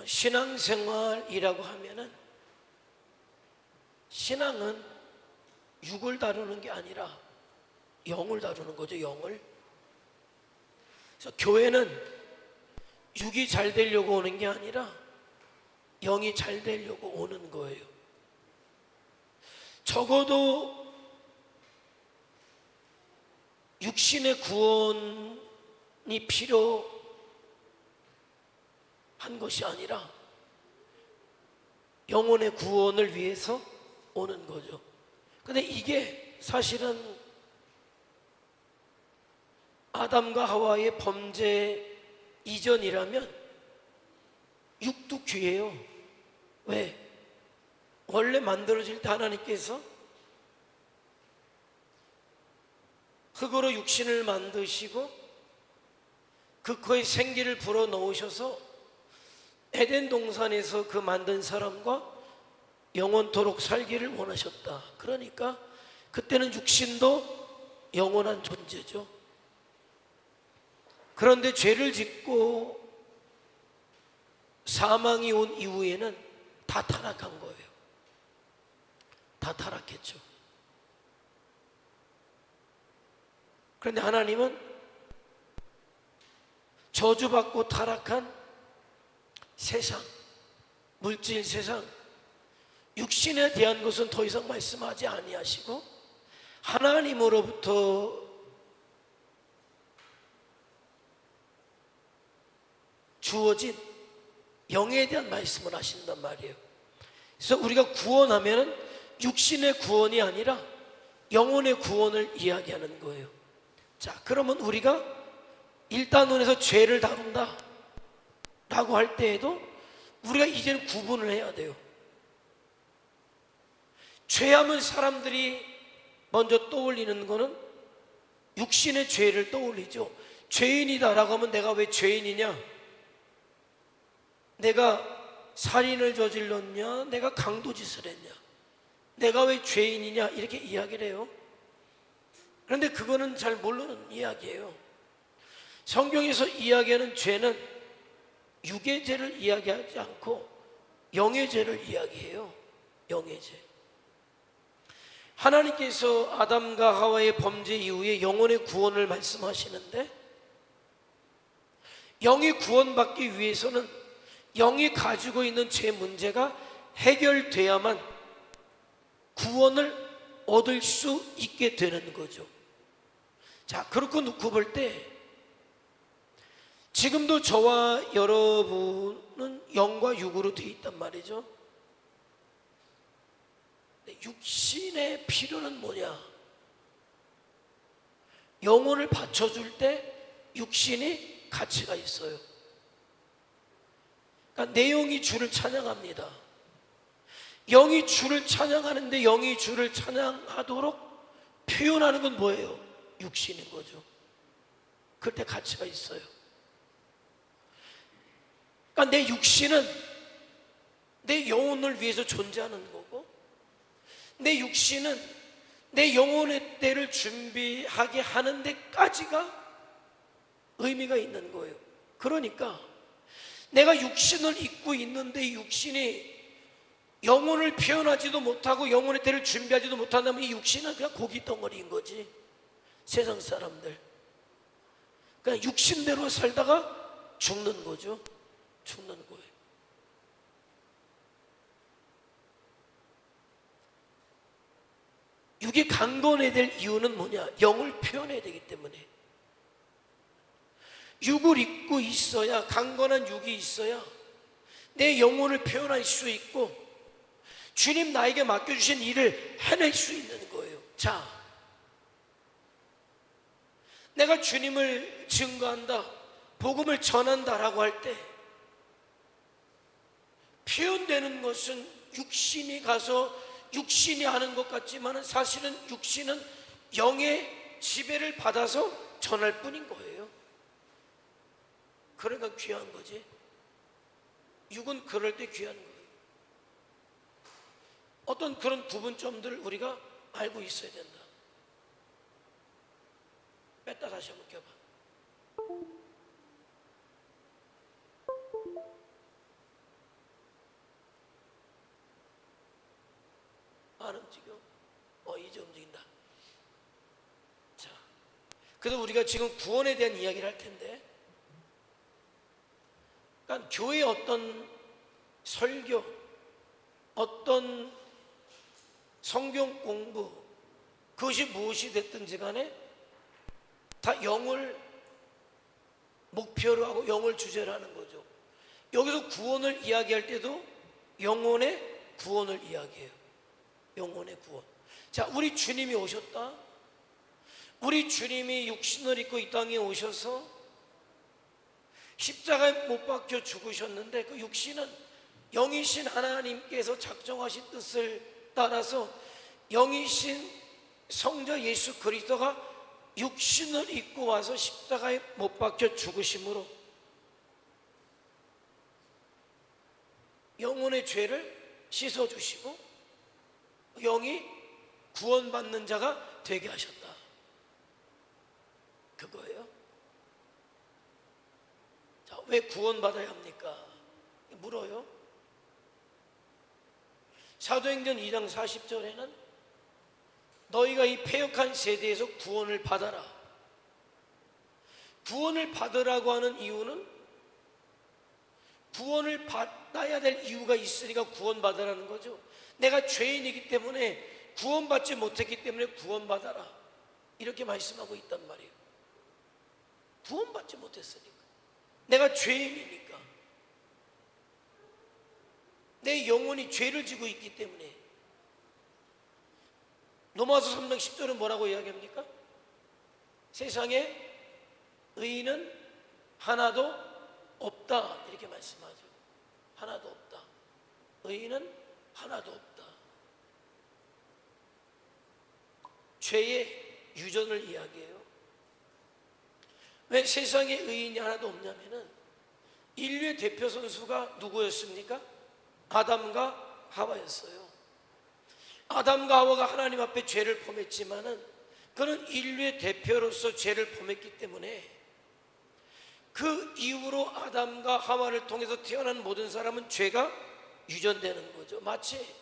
신앙생활이라고 하면은 신앙은 육을 다루는 게 아니라 영을 다루는 거죠. 영을. 그래서 교회는 육이 잘 되려고 오는 게 아니라 영이 잘 되려고 오는 거예요. 적어도 육신의 구원이 필요한 것이 아니라 영혼의 구원을 위해서 오는 거죠. 근데 이게 사실은 아담과 하와의 범죄 이전이라면 육도 귀해요. 왜? 원래 만들어질 때 하나님께서 흙으로 육신을 만드시고 그 코에 생기를 불어넣으셔서 에덴 동산에서 그 만든 사람과 영원토록 살기를 원하셨다. 그러니까 그때는 육신도 영원한 존재죠. 그런데 죄를 짓고 사망이 온 이후에는 다 타락한 거예요. 다 타락했죠. 그런데 하나님은 저주받고 타락한 세상, 물질 세상, 육신에 대한 것은 더 이상 말씀하지 아니하시고 하나님으로부터 주어진 영에 대한 말씀을 하신단 말이에요. 그래서 우리가 구원하면 육신의 구원이 아니라 영혼의 구원을 이야기하는 거예요. 자, 그러면 우리가 일단원에서 죄를 다룬다 라고 할 때에도 우리가 이제는 구분을 해야 돼요. 죄하면 사람들이 먼저 떠올리는 거는 육신의 죄를 떠올리죠. 죄인이다라고 하면 내가 왜 죄인이냐? 내가 살인을 저질렀냐? 내가 강도짓을 했냐? 내가 왜 죄인이냐? 이렇게 이야기를 해요. 그런데 그거는 잘 모르는 이야기예요. 성경에서 이야기하는 죄는 육의 죄를 이야기하지 않고 영의 죄를 이야기해요. 영의 죄. 하나님께서 아담과 하와의 범죄 이후에 영혼의 구원을 말씀하시는데 영이 구원받기 위해서는 영이 가지고 있는 죄 문제가 해결돼야만 구원을 얻을 수 있게 되는 거죠. 자, 그렇게 놓고 볼 때 지금도 저와 여러분은 영과 육으로 되어 있단 말이죠. 육신의 필요는 뭐냐? 영혼을 받쳐줄 때 육신이 가치가 있어요. 그러니까 내 영이 주를 찬양합니다. 영이 주를 찬양하는데 영이 주를 찬양하도록 표현하는 건 뭐예요? 육신인 거죠. 그럴 때 가치가 있어요. 그러니까 내 육신은 내 영혼을 위해서 존재하는 거고 내 육신은 내 영혼의 때를 준비하게 하는 데까지가 의미가 있는 거예요. 그러니까 내가 육신을 입고 있는데 육신이 영혼을 표현하지도 못하고 영혼의 때를 준비하지도 못한다면 이 육신은 그냥 고기 덩어리인 거지. 세상 사람들 그냥 육신대로 살다가 죽는 거죠. 죽는 거예요. 육이 강건해야 될 이유는 뭐냐? 영을 표현해야 되기 때문에. 육을 입고 있어야, 강건한 육이 있어야 내 영혼을 표현할 수 있고 주님 나에게 맡겨주신 일을 해낼 수 있는 거예요. 자, 내가 주님을 증거한다, 복음을 전한다라고 할 때 표현되는 것은 육신이 가서 육신이 하는 것 같지만 사실은 육신은 영의 지배를 받아서 전할 뿐인 거예요. 그러니까 귀한 거지. 육은 그럴 때 귀한 거예요. 어떤 그런 구분점들을 우리가 알고 있어야 된다. 뺐다 다시 한번 껴봐. 안 움직여? 이제 움직인다. 자, 그래서 우리가 지금 구원에 대한 이야기를 할 텐데, 그러니까 교회 어떤 설교, 어떤 성경 공부, 그것이 무엇이 됐든지 간에 다 영을 목표로 하고 영을 주제로 하는 거죠. 여기서 구원을 이야기할 때도 영혼의 구원을 이야기해요. 영혼의 구원. 자, 우리 주님이 오셨다. 우리 주님이 육신을 입고 이 땅에 오셔서 십자가에 못 박혀 죽으셨는데, 그 육신은 영이신 하나님께서 작정하신 뜻을 따라서 영이신 성자 예수 그리스도가 육신을 입고 와서 십자가에 못 박혀 죽으심으로 영혼의 죄를 씻어주시고 영이 구원받는 자가 되게 하셨다. 그거예요. 자, 왜 구원받아야 합니까? 물어요. 사도행전 2장 40절에는 너희가 이 패역한 세대에서 구원을 받아라. 구원을 받으라고 하는 이유는 구원을 받아야 될 이유가 있으니까 구원받으라는 거죠. 내가 죄인이기 때문에 구원받지 못했기 때문에 구원받아라, 이렇게 말씀하고 있단 말이에요. 구원받지 못했으니까, 내가 죄인이니까, 내 영혼이 죄를 지고 있기 때문에. 로마서 3장 10절은 뭐라고 이야기합니까? 세상에 의인은 하나도 없다, 이렇게 말씀하죠. 하나도 없다. 의인은 하나도 없다. 죄의 유전을 이야기해요. 왜 세상에 의인이 하나도 없냐면은 인류의 대표 선수가 누구였습니까? 아담과 하와였어요. 아담과 하와가 하나님 앞에 죄를 범했지만은 그는 인류의 대표로서 죄를 범했기 때문에 그 이후로 아담과 하와를 통해서 태어난 모든 사람은 죄가 유전되는 거죠. 마치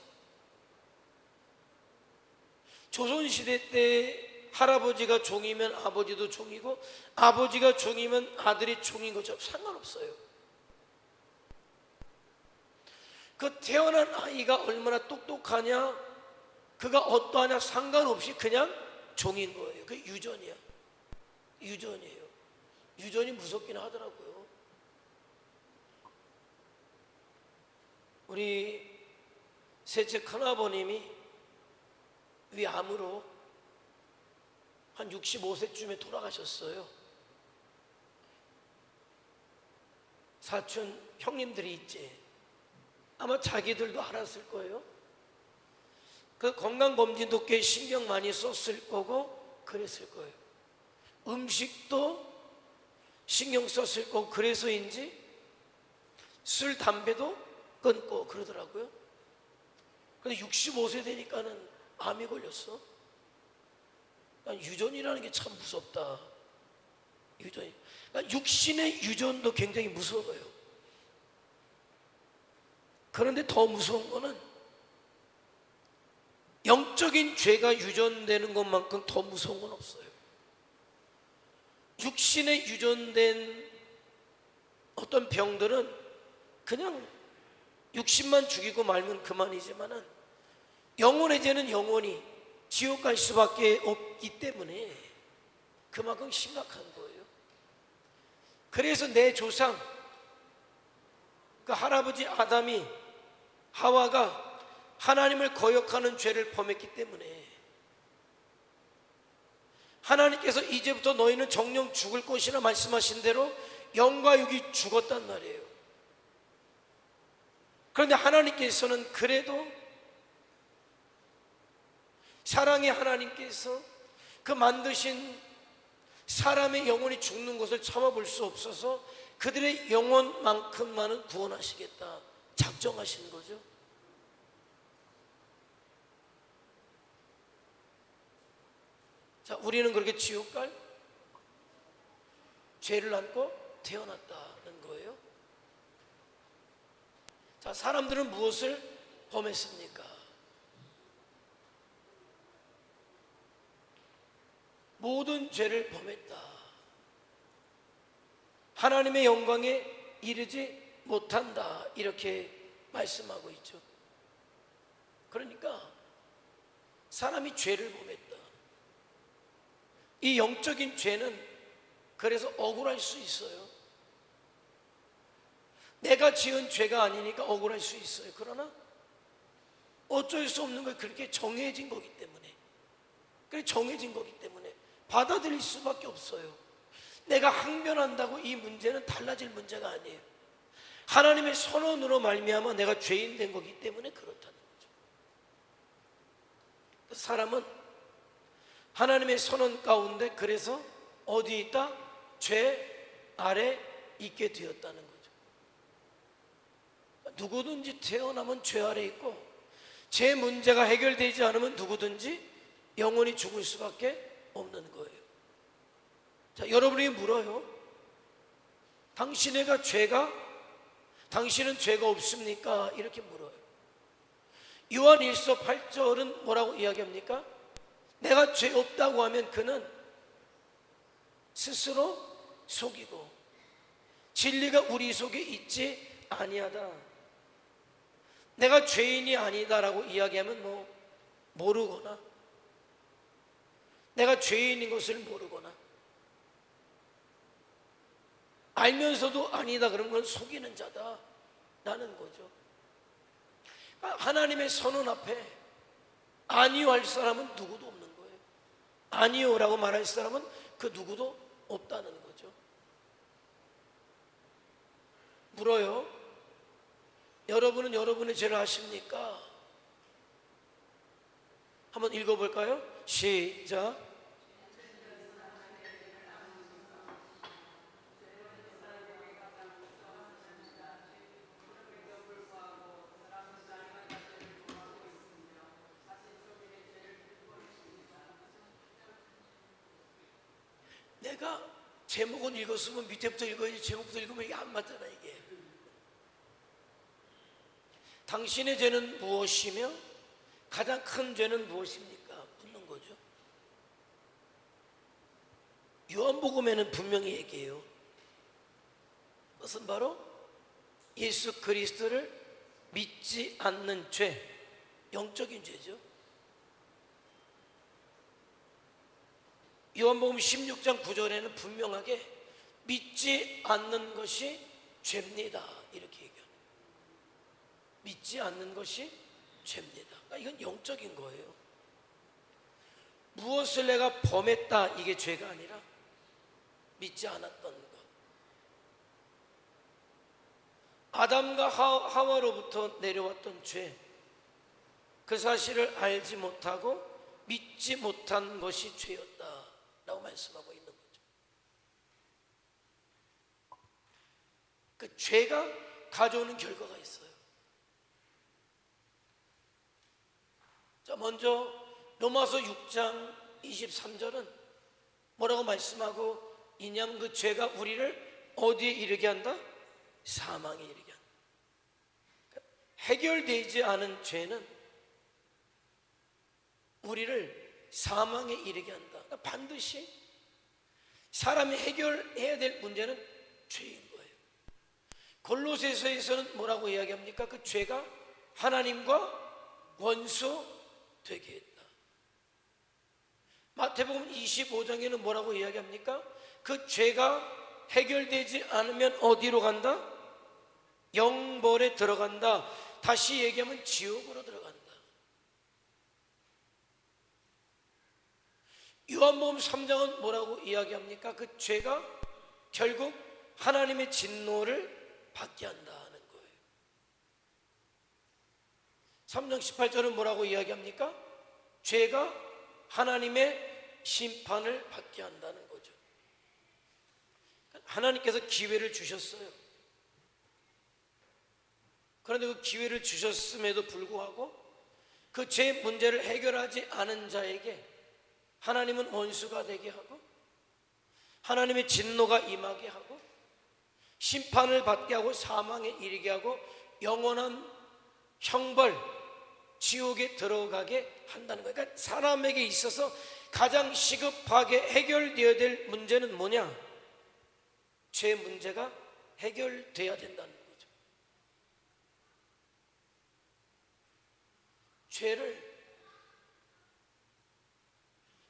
조선시대 때 할아버지가 종이면 아버지도 종이고 아버지가 종이면 아들이 종인 것처럼 상관없어요. 그 태어난 아이가 얼마나 똑똑하냐, 그가 어떠하냐 상관없이 그냥 종인 거예요. 그 유전이야. 유전이에요. 유전이 무섭긴 하더라고요. 우리 셋째 큰아버님이 위암으로 한 65세쯤에 돌아가셨어요. 사촌 형님들이 있지, 아마 자기들도 알았을 거예요. 그 건강검진도 꽤 신경 많이 썼을 거고 그랬을 거예요. 음식도 신경 썼을 거고 그래서인지 술, 담배도 끊고 그러더라고요. 근데 65세 되니까는 암이 걸렸어. 그러니까 유전이라는 게 참 무섭다. 유전이. 그러니까 육신의 유전도 굉장히 무서워요. 그런데 더 무서운 거는 영적인 죄가 유전되는 것만큼 더 무서운 건 없어요. 육신에 유전된 어떤 병들은 그냥 육신만 죽이고 말면 그만이지만은 영혼의 죄는 영원히 지옥 갈 수밖에 없기 때문에 그만큼 심각한 거예요. 그래서 내 조상, 그 할아버지 아담이, 하와가 하나님을 거역하는 죄를 범했기 때문에 하나님께서 이제부터 너희는 정령 죽을 것이라 말씀하신 대로 영과 육이 죽었단 말이에요. 그런데 하나님께서는 그래도 사랑의 하나님께서 그 만드신 사람의 영혼이 죽는 것을 참아볼 수 없어서 그들의 영혼만큼만은 구원하시겠다 작정하신 거죠. 자, 우리는 그렇게 지옥 갈 죄를 안고 태어났다는 거예요. 자, 사람들은 무엇을 범했습니까? 모든 죄를 범했다. 하나님의 영광에 이르지 못한다. 이렇게 말씀하고 있죠. 그러니까 사람이 죄를 범했다. 이 영적인 죄는 그래서 억울할 수 있어요. 내가 지은 죄가 아니니까 억울할 수 있어요. 그러나 어쩔 수 없는 거예요. 그렇게 정해진 거기 때문에. 그래 정해진 거기 때문에 받아들일 수밖에 없어요. 내가 항변한다고 이 문제는 달라질 문제가 아니에요. 하나님의 선언으로 말미암아 내가 죄인 된 거기 때문에 그렇다는 거죠. 사람은 하나님의 선언 가운데 그래서 어디에 있다? 죄 아래 있게 되었다는 거죠. 누구든지 태어나면 죄 아래 있고 죄 문제가 해결되지 않으면 누구든지 영원히 죽을 수밖에 없는 거예요. 자, 여러분이 물어요. 당신은 죄가 없습니까? 이렇게 물어요. 요한 1서 8절은 뭐라고 이야기합니까? 내가 죄 없다고 하면 그는 스스로 속이고 진리가 우리 속에 있지 아니하다. 내가 죄인이 아니다라고 이야기하면 모르거나 내가 죄인인 것을 모르거나 알면서도 아니다 그런 건 속이는 자다라는 거죠. 하나님의 선언 앞에 아니요 할 사람은 누구도 없는 거예요. 아니요라고 말할 사람은 그 누구도 없다는 거죠. 물어요. 여러분은 여러분의 죄를 아십니까? 한번 읽어볼까요? 시작. 내가 제목은 읽었으면 밑에부터 읽어야지 제목부터 읽으면 이게 안 맞잖아. 이게 당신의 죄는 무엇이며 가장 큰 죄는 무엇입니까? 묻는 거죠. 요한복음에는 분명히 얘기해요. 그것은 바로 예수 그리스도를 믿지 않는 죄, 영적인 죄죠. 요한복음 16장 9절에는 분명하게 믿지 않는 것이 죄입니다. 이렇게 얘기합니다. 믿지 않는 것이 죄입니다. 그러니까 이건 영적인 거예요. 무엇을 내가 범했다 이게 죄가 아니라 믿지 않았던 것. 아담과 하와로부터 내려왔던 죄, 그 사실을 알지 못하고 믿지 못한 것이 죄였다 라고 말씀하고 있는 거죠. 그 죄가 가져오는 결과가 있어요. 자, 먼저 로마서 6장 23절은 뭐라고 말씀하고 있냐면 그 죄가 우리를 어디에 이르게 한다? 사망에 이르게 한다. 그러니까 해결되지 않은 죄는 우리를 사망에 이르게 한다. 그러니까 반드시 사람이 해결해야 될 문제는 죄인 거예요. 골로새서에서는 뭐라고 이야기합니까? 그 죄가 하나님과 원수 되게 했다. 마태복음 25장에는 뭐라고 이야기합니까? 그 죄가 해결되지 않으면 어디로 간다? 영벌에 들어간다. 다시 얘기하면 지옥으로 들어간다. 요한복음 3장은 뭐라고 이야기합니까? 그 죄가 결국 하나님의 진노를 받게 한다는 거예요. 3장 18절은 뭐라고 이야기합니까? 죄가 하나님의 심판을 받게 한다는 거죠. 하나님께서 기회를 주셨어요. 그런데 그 기회를 주셨음에도 불구하고 그 죄 문제를 해결하지 않은 자에게 하나님은 원수가 되게 하고 하나님의 진노가 임하게 하고 심판을 받게 하고 사망에 이르게 하고 영원한 형벌 지옥에 들어가게 한다는 거예요. 그러니까 사람에게 있어서 가장 시급하게 해결되어야 될 문제는 뭐냐? 죄 문제가 해결돼야 된다는 거죠. 죄를,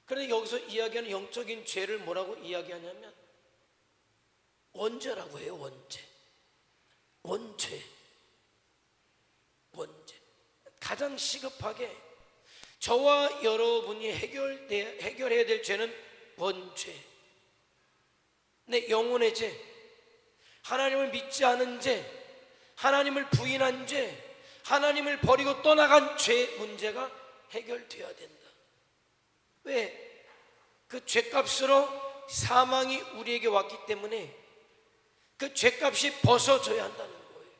그런데 여기서 이야기하는 영적인 죄를 뭐라고 이야기하냐면 원죄라고 해요. 원죄. 가장 시급하게 저와 여러분이 해결해야 될 죄는 원죄. 내 영혼의 죄, 하나님을 믿지 않은 죄, 하나님을 부인한 죄, 하나님을 버리고 떠나간 죄 문제가 해결되어야 된다. 왜? 그 죄값으로 사망이 우리에게 왔기 때문에 그 죄값이 벗어져야 한다는 거예요.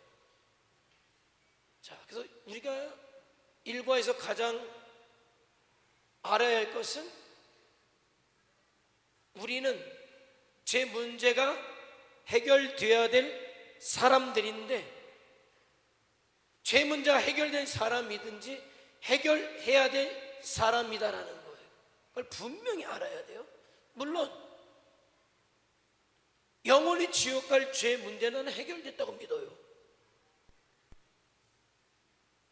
자, 그래서 우리가 일과에서 가장 알아야 할 것은, 우리는 죄 문제가 해결되어야 될 사람들인데, 죄 문제가 해결된 사람이든지 해결해야 될 사람이다라는 거예요. 그걸 분명히 알아야 돼요. 물론 영원히 지옥 갈 죄 문제는 해결됐다고 믿어요.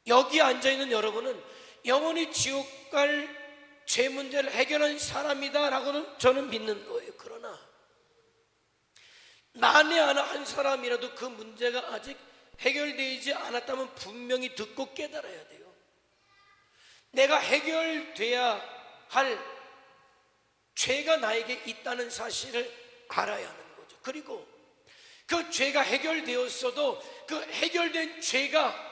여기 앉아있는 여러분은 영원히 지옥 갈 죄 문제를 해결한 사람이다라고는 저는 믿는 거예요. 그러나 만에 하나 한 사람이라도 그 문제가 아직 해결되지 않았다면 분명히 듣고 깨달아야 돼요. 내가 해결돼야 할 죄가 나에게 있다는 사실을 알아야 하는 거죠. 그리고 그 죄가 해결되었어도 그 해결된 죄가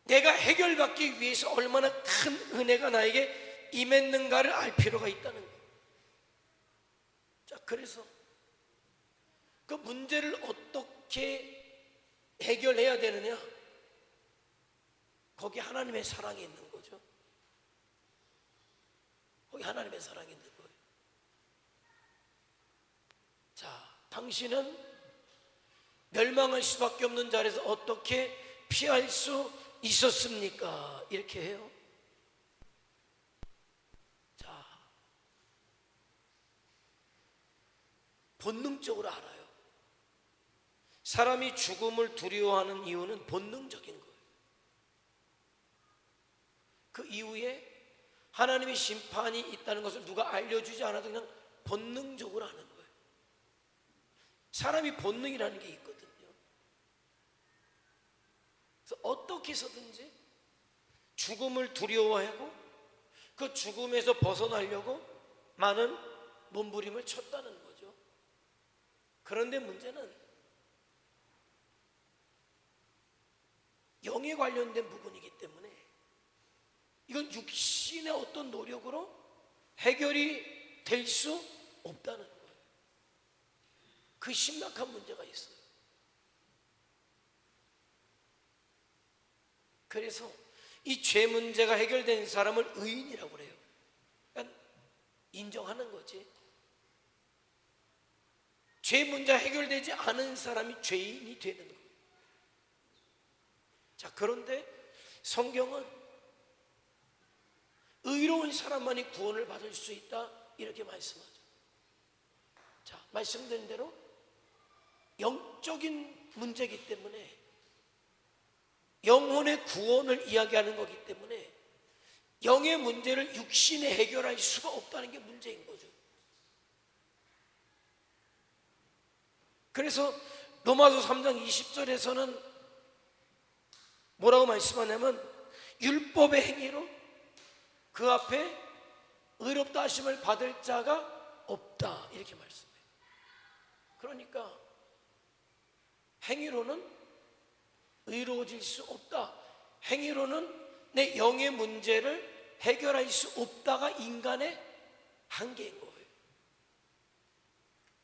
내가 해결받기 위해서 얼마나 큰 은혜가 나에게 임했는가를 알 필요가 있다는 거예요. 자, 그래서 그 문제를 어떻게 해결해야 되느냐? 거기 하나님의 사랑이 있는 거죠. 거기 하나님의 사랑이 있는 거예요. 자, 당신은 멸망할 수밖에 없는 자리에서 어떻게 피할 수 있었습니까? 이렇게 해요. 자, 본능적으로 알아요. 사람이 죽음을 두려워하는 이유는 본능적인 거예요. 그 이후에 하나님의 심판이 있다는 것을 누가 알려주지 않아도 그냥 본능적으로 하는 거예요. 사람이 본능이라는 게 있거든요. 그래서 어떻게 해서든지 죽음을 두려워하고 그 죽음에서 벗어나려고 많은 몸부림을 쳤다는 거죠. 그런데 문제는 영에 관련된 부분이기 때문에 이건 육신의 어떤 노력으로 해결이 될 수 없다는 거예요. 그 심각한 문제가 있어요. 그래서 이 죄 문제가 해결된 사람을 의인이라고 그래요. 그러니까 인정하는 거지. 죄 문제가 해결되지 않은 사람이 죄인이 되는 거예요. 자, 그런데 성경은 의로운 사람만이 구원을 받을 수 있다 이렇게 말씀하죠. 자, 말씀드린 대로 영적인 문제이기 때문에, 영혼의 구원을 이야기하는 거기 때문에 영의 문제를 육신에 해결할 수가 없다는 게 문제인 거죠. 그래서 로마서 3장 20절에서는 뭐라고 말씀하냐면, 율법의 행위로 그 앞에 의롭다 하심을 받을 자가 없다 이렇게 말씀해요. 그러니까 행위로는 의로워질 수 없다. 행위로는 내 영의 문제를 해결할 수 없다가 인간의 한계인 거예요.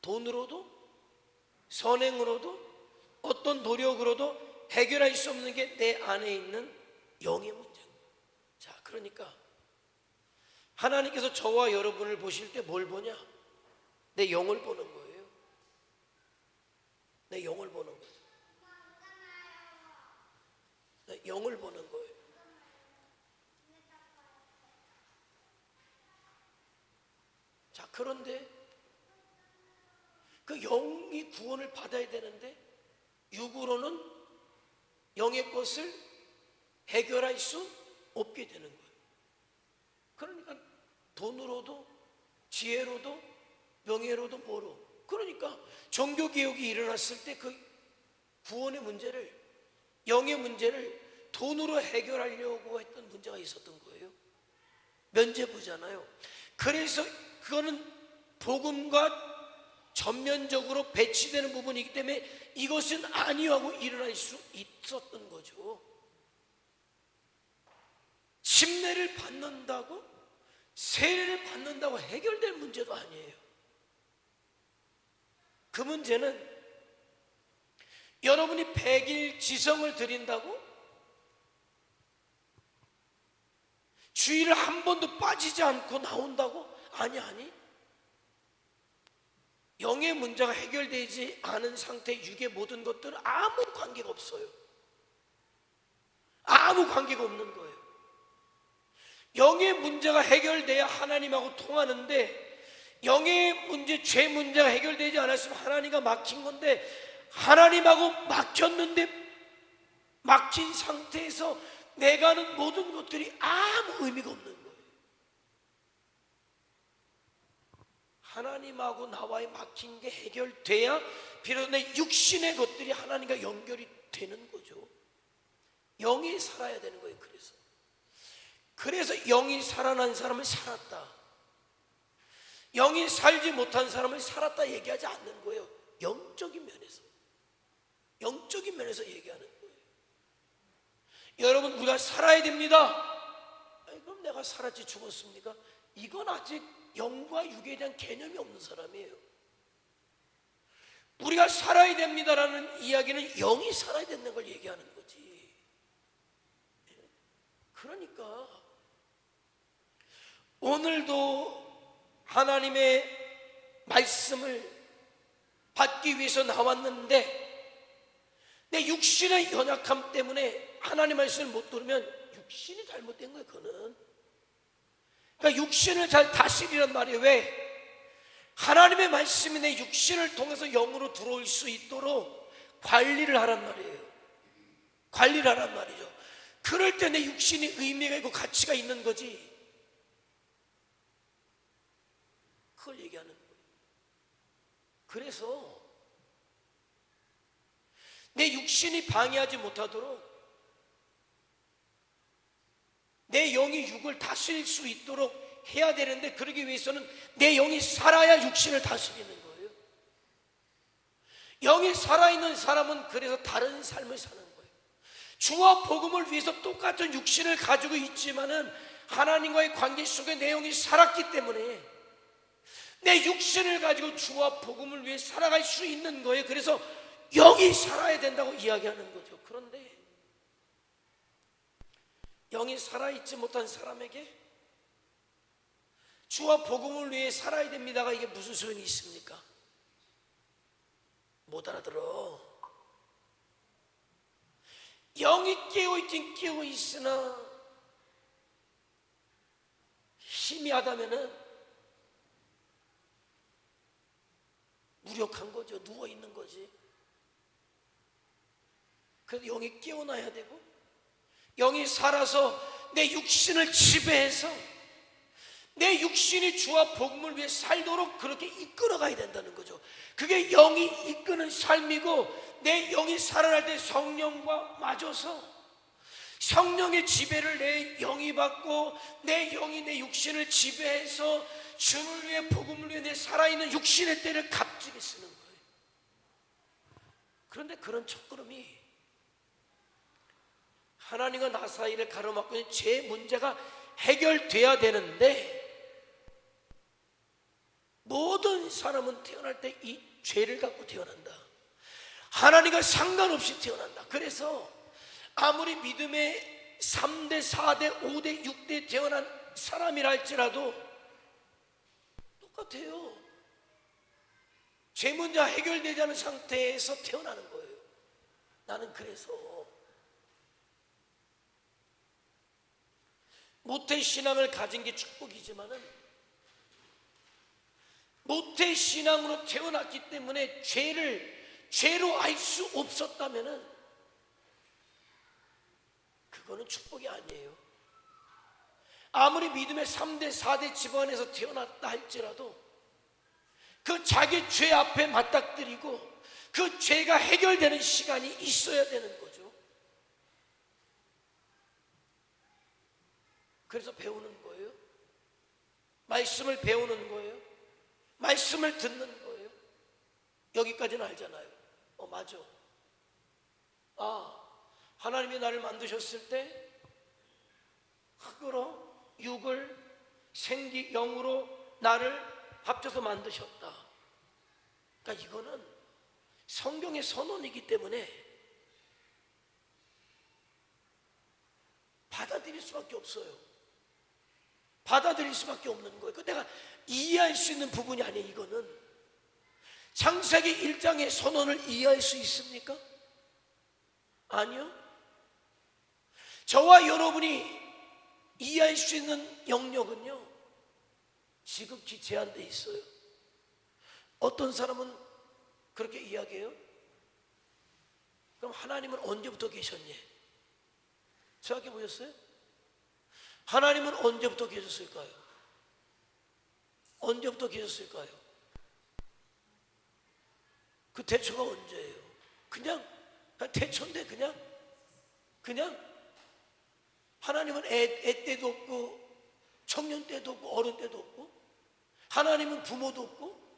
돈으로도 선행으로도 어떤 노력으로도 해결할 수 없는 게 내 안에 있는 영의 문제인 거예요. 자, 그러니까 하나님께서 저와 여러분을 보실 때 뭘 보냐? 내 영을 보는 거예요. 내 영을 보는 거죠. 내 영을 보는 거예요. 그런데 그 영이 구원을 받아야 되는데 육으로는 영의 것을 해결할 수 없게 되는 거예요. 그러니까 돈으로도 지혜로도 명예로도 뭐로, 그러니까 종교개혁이 일어났을 때 그 구원의 문제를, 영의 문제를 돈으로 해결하려고 했던 문제가 있었던 거예요. 면죄부잖아요. 그래서 그거는 복음과 전면적으로 배치되는 부분이기 때문에 이것은 아니하고 일어날 수 있었던 거죠. 침례를 받는다고, 세례를 받는다고 해결될 문제도 아니에요. 그 문제는 여러분이 100일 지성을 드린다고 주일을 한 번도 빠지지 않고 나온다고? 아니. 영의 문제가 해결되지 않은 상태, 육의 모든 것들은 아무 관계가 없어요. 아무 관계가 없는 거예요. 영의 문제가 해결돼야 하나님하고 통하는데, 영의 문제, 죄 문제가 해결되지 않았으면 하나님과 막힌 건데, 하나님하고 막혔는데 막힌 상태에서 내가 하는 모든 것들이 아무 의미가 없는 거예요. 하나님하고 나와의 막힌 게 해결돼야 비로소 내 육신의 것들이 하나님과 연결이 되는 거죠. 영이 살아야 되는 거예요. 그래서 영이 살아난 사람은 살았다, 영이 살지 못한 사람은 살았다 얘기하지 않는 거예요. 영적인 면에서 얘기하는 거예요. 여러분, 우리가 살아야 됩니다. 아니, 그럼 내가 살았지 죽었습니까? 이건 아직 영과 육에 대한 개념이 없는 사람이에요. 우리가 살아야 됩니다라는 이야기는 영이 살아야 된다는 걸 얘기하는 거지. 그러니까 오늘도 하나님의 말씀을 받기 위해서 나왔는데 내 육신의 연약함 때문에 하나님 말씀을 못 들으면 육신이 잘못된 거예요. 그거는 그러니까 육신을 잘 다스리란 말이에요. 왜? 하나님의 말씀이 내 육신을 통해서 영으로 들어올 수 있도록 관리를 하란 말이에요. 관리를 하란 말이죠. 그럴 때 내 육신이 의미가 있고 가치가 있는 거지. 그걸 얘기하는 거예요. 그래서 내 육신이 방해하지 못하도록 내 영이 육을 다스릴 수 있도록 해야 되는데, 그러기 위해서는 내 영이 살아야 육신을 다스리는 거예요. 영이 살아있는 사람은 그래서 다른 삶을 사는 거예요. 주와 복음을 위해서 똑같은 육신을 가지고 있지만은 하나님과의 관계 속에 내 영이 살았기 때문에 내 육신을 가지고 주와 복음을 위해 살아갈 수 있는 거예요. 그래서 영이 살아야 된다고 이야기하는 거죠. 그런데 영이 살아있지 못한 사람에게 주와 복음을 위해 살아야 됩니다가 이게 무슨 소용이 있습니까? 못 알아들어. 영이 깨어있긴 깨어있으나 희미하다면은 무력한 거죠. 누워있는 거지. 그래서 영이 깨어나야 되고, 영이 살아서 내 육신을 지배해서 내 육신이 주와 복음을 위해 살도록 그렇게 이끌어가야 된다는 거죠. 그게 영이 이끄는 삶이고, 내 영이 살아날 때 성령과 맞아서 성령의 지배를 내 영이 받고 내 영이 내 육신을 지배해서 주를 위해 복음을 위해 내 살아있는 육신의 때를 값지게 쓰는 거예요. 그런데 그런 첫걸음이 하나님과 나 사이를 가로막고 있는 죄 문제가 해결돼야 되는데, 모든 사람은 태어날 때 이 죄를 갖고 태어난다. 하나님과 상관없이 태어난다. 그래서 아무리 믿음의 3대, 4대, 5대, 6대 태어난 사람이라 할지라도 똑같아요. 죄 문제가 해결되지 않은 상태에서 태어나는 거예요. 나는 그래서 모태신앙을 가진 게 축복이지만은 모태 신앙으로 태어났기 때문에 죄로 알 수 없었다면은 그거는 축복이 아니에요. 아무리 믿음의 3대 4대 집안에서 태어났다 할지라도 그 자기 죄 앞에 맞닥뜨리고 그 죄가 해결되는 시간이 있어야 되는 거죠. 그래서 배우는 거예요. 말씀을 배우는 거예요. 말씀을 듣는 거예요. 여기까지는 알잖아요. 맞아. 하나님이 나를 만드셨을 때 흙으로 육을 생기 영으로 나를 합쳐서 만드셨다. 그러니까 이거는 성경의 선언이기 때문에 받아들일 수밖에 없어요. 받아들일 수밖에 없는 거예요. 내가 이해할 수 있는 부분이 아니에요. 이거는 창세기 1장의 선언을 이해할 수 있습니까? 아니요. 저와 여러분이 이해할 수 있는 영역은요 지극히 제한되어 있어요. 어떤 사람은 그렇게 이야기해요. 그럼 하나님은 언제부터 계셨니? 생각해 보셨어요? 하나님은 언제부터 계셨을까요? 언제부터 계셨을까요? 그 대처가 언제예요? 그냥 대처인데 그냥 하나님은 애 때도 없고 청년 때도 없고 어른 때도 없고 하나님은 부모도 없고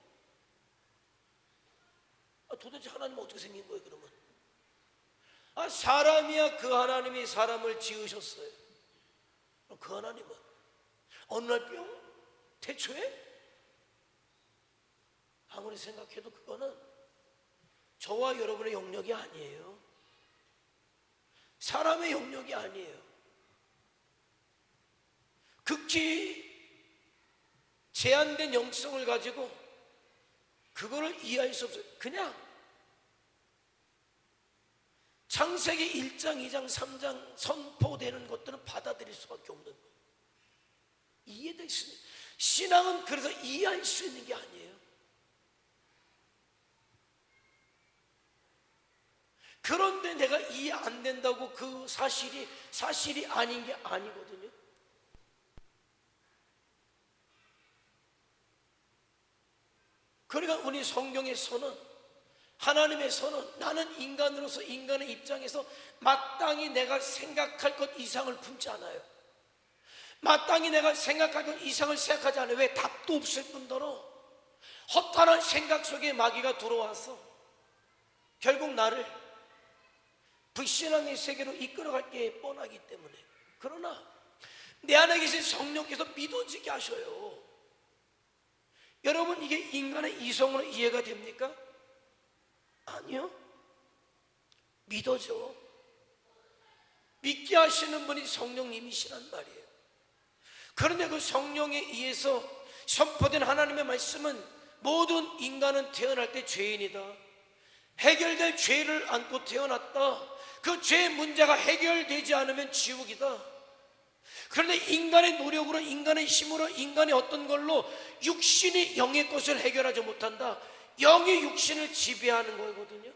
도대체 하나님은 어떻게 생긴 거예요 그러면? 사람이야 그 하나님이 사람을 지으셨어요. 그 하나님은 어느 날 뿅? 태초에? 아무리 생각해도 그거는 저와 여러분의 영역이 아니에요. 사람의 영역이 아니에요. 극히 제한된 영성을 가지고 그거를 이해할 수 없어요. 그냥 창세기 1장, 2장, 3장 선포되는 것들은 받아들일 수밖에 없는 거예요. 이해될 수 있는, 신앙은 그래서 이해할 수 있는 게 아니에요. 그런데 내가 이해 안 된다고 그 사실이 아닌 게 아니거든요. 그러니까 우리 성경의 선언, 하나님의 선언, 나는 인간으로서 인간의 입장에서 마땅히 내가 생각할 것 이상을 품지 않아요. 마땅히 내가 생각할 것 이상을 생각하지 않아요. 왜? 답도 없을 뿐더러 허탄한 생각 속에 마귀가 들어와서 결국 나를 불신앙의 세계로 이끌어갈 게 뻔하기 때문에. 그러나 내 안에 계신 성령께서 믿어지게 하셔요. 여러분, 이게 인간의 이성으로 이해가 됩니까? 아니요. 믿어져. 믿게 하시는 분이 성령님이시란 말이에요. 그런데 그 성령에 의해서 선포된 하나님의 말씀은 모든 인간은 태어날 때 죄인이다. 해결될 죄를 안고 태어났다. 그 죄의 문제가 해결되지 않으면 지옥이다. 그런데 인간의 노력으로, 인간의 힘으로, 인간의 어떤 걸로 육신이 영의 것을 해결하지 못한다. 영이 육신을 지배하는 거거든요.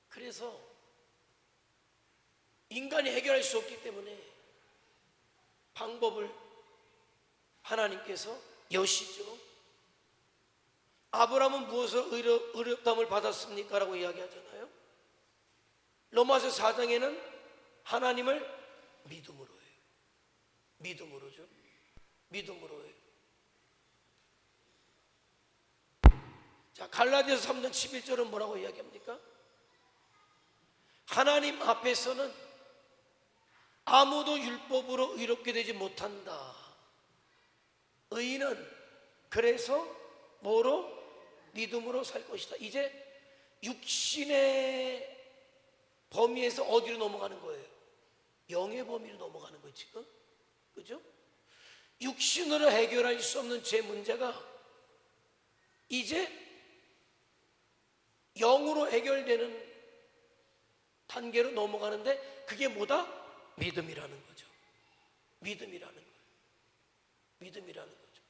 그래서 인간이 해결할 수 없기 때문에 방법을 하나님께서 여시죠. 아브라함은 무엇을 의롭다함을 받았습니까? 라고 이야기하잖아요. 로마서 4장에는 하나님을 믿음으로 해요. 믿음으로죠. 믿음으로 해요. 자, 갈라디아서 3장 11절은 뭐라고 이야기합니까? 하나님 앞에서는 아무도 율법으로 의롭게 되지 못한다. 의인은 그래서 뭐로? 믿음으로 살 것이다. 이제 육신의 범위에서 어디로 넘어가는 거예요? 영의 범위로 넘어가는 거예요 지금. 그죠? 육신으로 해결할 수 없는 제 문제가 이제 영으로 해결되는 단계로 넘어가는데 그게 뭐다? 믿음이라는 거죠. 믿음이라는 거예요. 믿음이라는 거죠.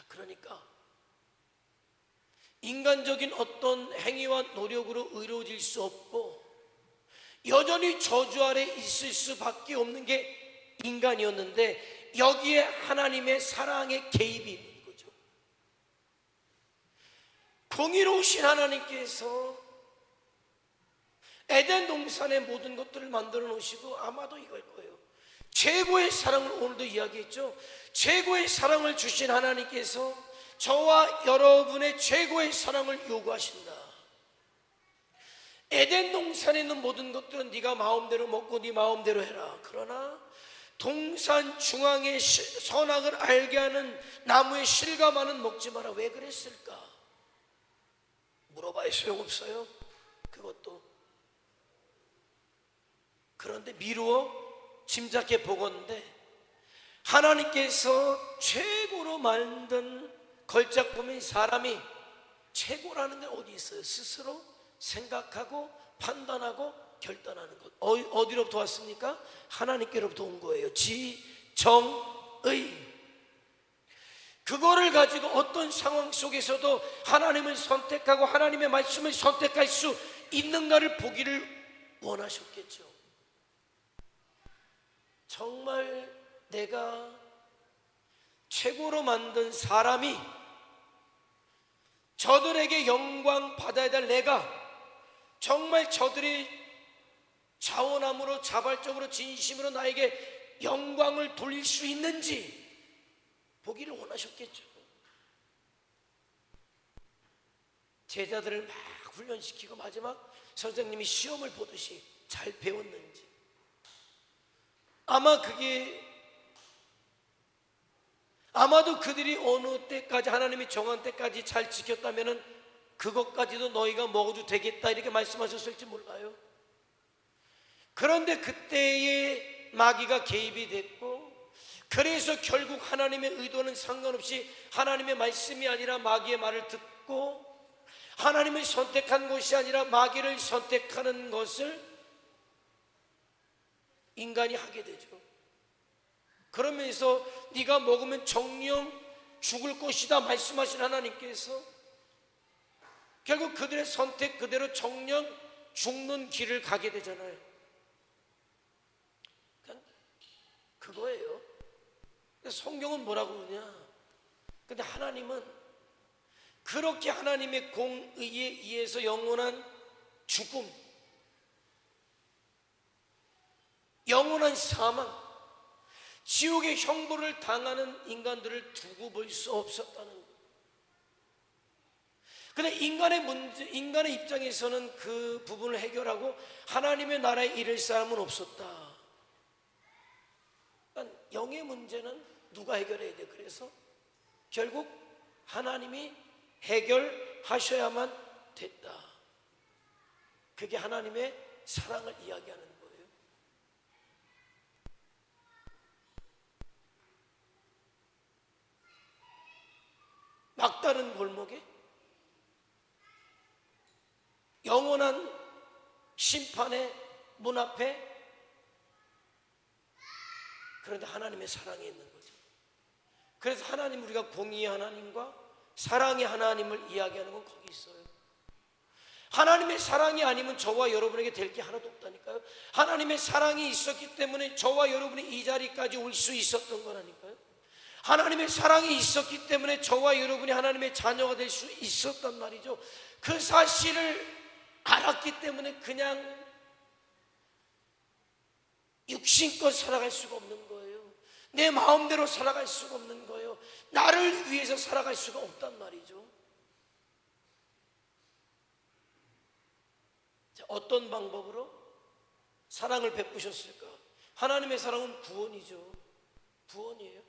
그러니까 인간적인 어떤 행위와 노력으로 이루어질 수 없고 여전히 저주 아래 있을 수밖에 없는 게 인간이었는데, 여기에 하나님의 사랑의 개입이 있는 거죠. 공의로우신 하나님께서 에덴 동산의 모든 것들을 만들어 놓으시고, 아마도 이걸 거예요. 최고의 사랑을 오늘도 이야기했죠. 최고의 사랑을 주신 하나님께서 저와 여러분의 최고의 사랑을 요구하신다. 에덴 동산에 있는 모든 것들은 네가 마음대로 먹고 네 마음대로 해라. 그러나 동산 중앙에 선악을 알게 하는 나무의 실과만은 먹지 마라. 왜 그랬을까? 물어봐야 소용없어요. 그것도. 그런데 미루어 짐작해 보건대 하나님께서 최고로 만든 걸작품인 사람이 최고라는 게 어디 있어요? 스스로 생각하고 판단하고 결단하는 것. 어디로부터 왔습니까? 하나님께로부터 온 거예요. 지정의. 그거를 가지고 어떤 상황 속에서도 하나님을 선택하고 하나님의 말씀을 선택할 수 있는가를 보기를 원하셨겠죠. 정말 내가 최고로 만든 사람이 저들에게 영광 받아야 될 내가 정말 저들이 자원함으로 자발적으로 진심으로 나에게 영광을 돌릴 수 있는지 보기를 원하셨겠죠. 제자들을 막 훈련시키고 마지막 선생님이 시험을 보듯이 잘 배웠는지. 아마도 그들이 어느 때까지 하나님이 정한 때까지 잘 지켰다면은 그것까지도 너희가 먹어도 되겠다 이렇게 말씀하셨을지 몰라요. 그런데 그때의 마귀가 개입이 됐고, 그래서 결국 하나님의 의도는 상관없이 하나님의 말씀이 아니라 마귀의 말을 듣고 하나님을 선택한 것이 아니라 마귀를 선택하는 것을 인간이 하게 되죠. 그러면서 네가 먹으면 정령 죽을 것이다 말씀하신 하나님께서 결국 그들의 선택 그대로 정령 죽는 길을 가게 되잖아요. 그냥 그거예요. 성경은 뭐라고 그러냐? 근데 하나님은 그렇게 하나님의 공의에 의해서 영원한 죽음, 영원한 사망, 지옥의 형벌을 당하는 인간들을 두고 볼 수 없었다는 거예요. 근데 인간의 입장에서는 그 부분을 해결하고 하나님의 나라에 이를 사람은 없었다. 그러니까 영의 문제는 누가 해결해야 돼? 그래서 결국 하나님이 해결하셔야만 됐다. 그게 하나님의 사랑을 이야기하는 거예요. 막다른 골목에 영원한 심판의 문 앞에, 그런데 하나님의 사랑이 있는 거죠. 그래서 하나님, 우리가 공의의 하나님과 사랑의 하나님을 이야기하는 건 거기 있어요. 하나님의 사랑이 아니면 저와 여러분에게 될 게 하나도 없다니까요. 하나님의 사랑이 있었기 때문에 저와 여러분이 이 자리까지 올 수 있었던 거라니까요. 하나님의 사랑이 있었기 때문에 저와 여러분이 하나님의 자녀가 될 수 있었단 말이죠. 그 사실을 알았기 때문에 그냥 육신껏 살아갈 수가 없는 거예요. 내 마음대로 살아갈 수가 없는 거예요. 나를 위해서 살아갈 수가 없단 말이죠. 자, 어떤 방법으로 사랑을 베푸셨을까? 하나님의 사랑은 구원이죠. 구원이에요.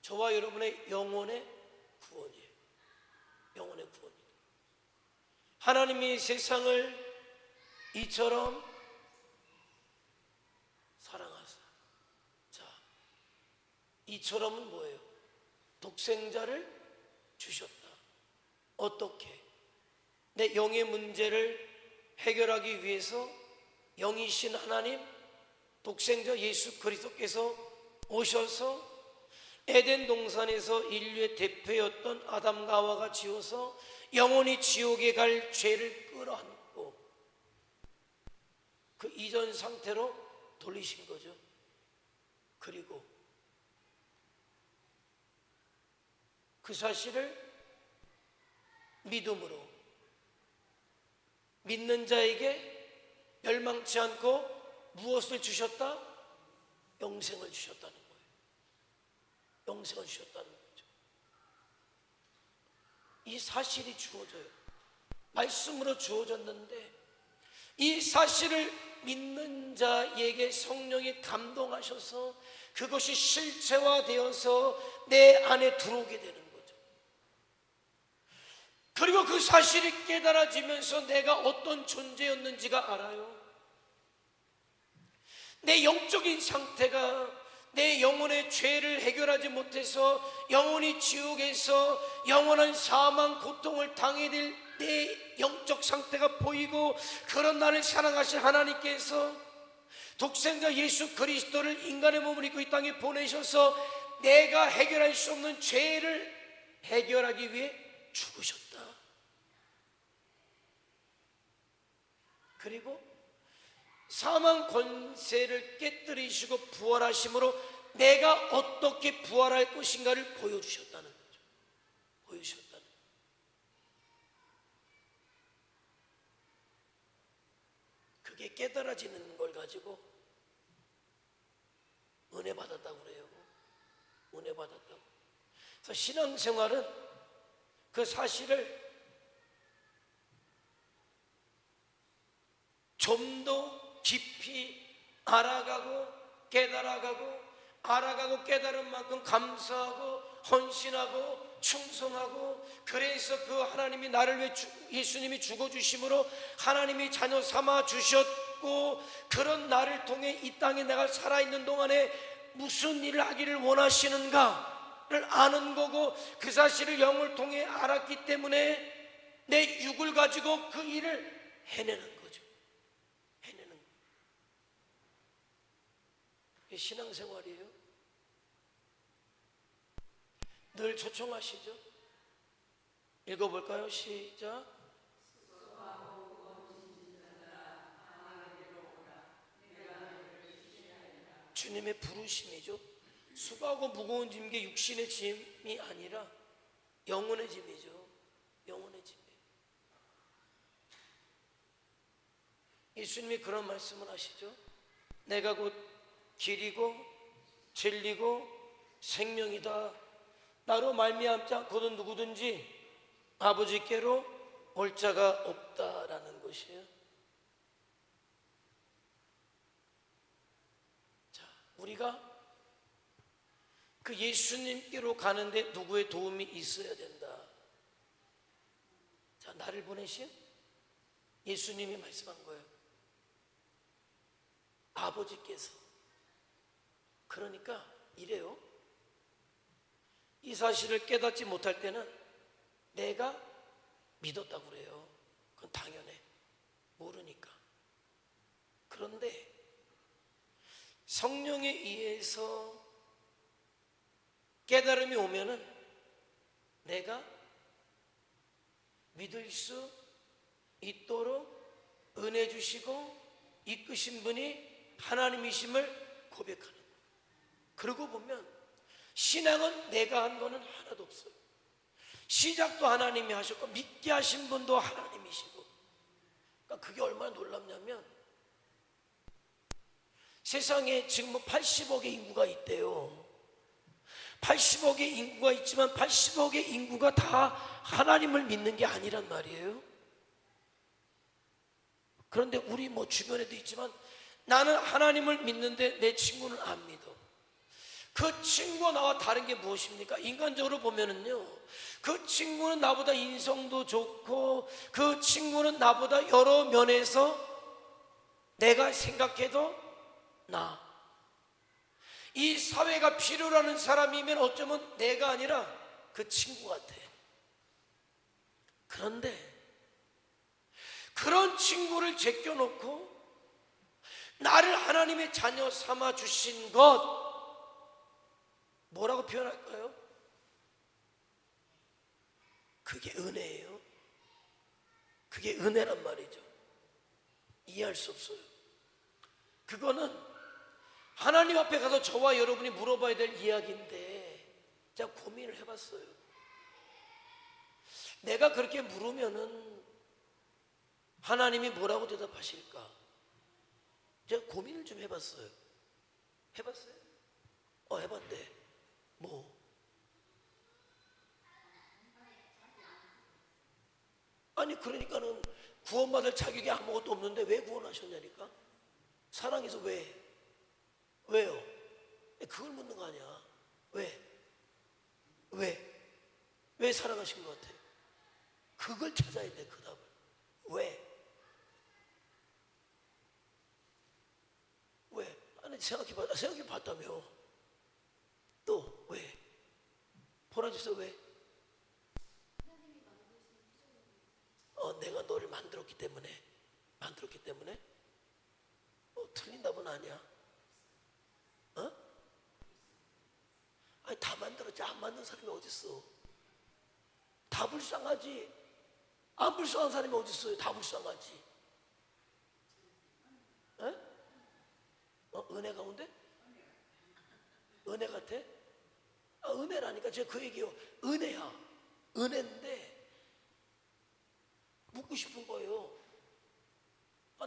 저와 여러분의 영혼의 구원이에요. 영혼의 구원이에요. 하나님이 세상을 이처럼 사랑하사. 자, 이처럼은 뭐예요? 독생자를 주셨다. 어떻게? 내 영의 문제를 해결하기 위해서 영이신 하나님, 독생자 예수 그리스도께서 오셔서 에덴 동산에서 인류의 대표였던 아담과 하와가 지어서 영원히 지옥에 갈 죄를 끌어안고 그 이전 상태로 돌리신 거죠. 그리고 그 사실을 믿음으로 믿는 자에게 멸망치 않고 무엇을 주셨다? 영생을 주셨다는 거예요. 영생을 주셨다는 거죠. 이 사실이 주어져요. 말씀으로 주어졌는데 이 사실을 믿는 자에게 성령이 감동하셔서 그것이 실체화되어서 내 안에 들어오게 되는 거죠. 그리고 그 사실이 깨달아지면서 내가 어떤 존재였는지가 알아요. 내 영적인 상태가 내 영혼의 죄를 해결하지 못해서 영원히 지옥에서 영원한 사망 고통을 당해야 될 내 영적 상태가 보이고, 그런 나를 사랑하신 하나님께서 독생자 예수 그리스도를 인간의 몸을 입고 이 땅에 보내셔서 내가 해결할 수 없는 죄를 해결하기 위해 죽으셨다. 그리고 사망 권세를 깨뜨리시고 부활하심으로 내가 어떻게 부활할 것인가를 보여주셨다는 거죠. 보여주셨다는 거죠. 그게 깨달아지는 걸 가지고 은혜 받았다고 그래요. 은혜 받았다고. 그래서 신앙생활은 그 사실을 좀 더 깊이 알아가고 알아가고 깨달은 만큼 감사하고 헌신하고 충성하고, 그래서 그 하나님이 나를 위해 예수님이 죽어주심으로 하나님이 자녀 삼아 주셨고, 그런 나를 통해 이 땅에 내가 살아있는 동안에 무슨 일을 하기를 원하시는가를 아는 거고, 그 사실을 영을 통해 알았기 때문에 내 육을 가지고 그 일을 해내는 거죠. 해내는 거. 이게 신앙생활이에요. 늘 초청하시죠. 읽어볼까요? 시작. 주님의 부르심이죠. 수고하고 무거운 짐, 게 육신의 짐이 아니라 영혼의 짐이죠. 영혼의 짐이에요. 예수님이 그런 말씀을 하시죠. 내가 곧 길이고 진리고 생명이다. 나로 말미암지 않고는 누구든지 아버지께로 올 자가 없다라는 것이에요. 자, 우리가 그 예수님께로 가는데 누구의 도움이 있어야 된다. 자, 나를 보내신 예수님이 말씀한 거예요. 아버지께서. 그러니까 이래요. 이 사실을 깨닫지 못할 때는 내가 믿었다고 그래요. 그건 당연해. 모르니까. 그런데 성령에 의해서 깨달음이 오면은 내가 믿을 수 있도록 은혜 주시고 이끄신 분이 하나님이심을 고백하는 거예요. 그러고 보면 신앙은 내가 한 거는 하나도 없어요. 시작도 하나님이 하셨고 믿게 하신 분도 하나님이시고. 그러니까 그게 얼마나 놀랍냐면, 세상에 지금 80억의 인구가 있대요. 80억의 인구가 있지만 80억의 인구가 다 하나님을 믿는 게 아니란 말이에요. 그런데 우리 주변에도 있지만 나는 하나님을 믿는데 내 친구는 안 믿어. 그 친구가 나와 다른 게 무엇입니까? 인간적으로 보면은요, 그 친구는 나보다 인성도 좋고 그 친구는 나보다 여러 면에서 내가 생각해도 이 사회가 필요로 하는 사람이면 어쩌면 내가 아니라 그 친구 같아. 그런데 그런 친구를 제껴놓고 나를 하나님의 자녀 삼아 주신 것, 뭐라고 표현할까요? 그게 은혜예요. 그게 은혜란 말이죠. 이해할 수 없어요. 그거는 하나님 앞에 가서 저와 여러분이 물어봐야 될 이야기인데 제가 고민을 해봤어요. 내가 그렇게 물으면은 하나님이 뭐라고 대답하실까? 제가 고민을 좀 해봤어요. 해봤어요? 해봤대. 뭐? 아니 그러니까는 구원받을 자격이 아무것도 없는데 왜 구원하셨냐니까? 사랑해서 왜? 왜요? 그걸 묻는 거 아니야. 왜? 왜? 왜 사랑하신 것 같아? 그걸 찾아야 돼. 그 답을. 왜? 왜? 아니 생각해봤다며. 또 왜? 보라집서 왜? 내가 너를 만들었기 때문에. 틀린 답은 아니야. 아니 다 만들었지. 안 만든 사람이 어딨어? 다 불쌍하지. 안 불쌍한 사람이 어딨어요? 다 불쌍하지. 은혜 가운데? 은혜 같아? 은혜라니까. 제가 그 얘기요. 은혜야. 은혜인데 묻고 싶은 거예요.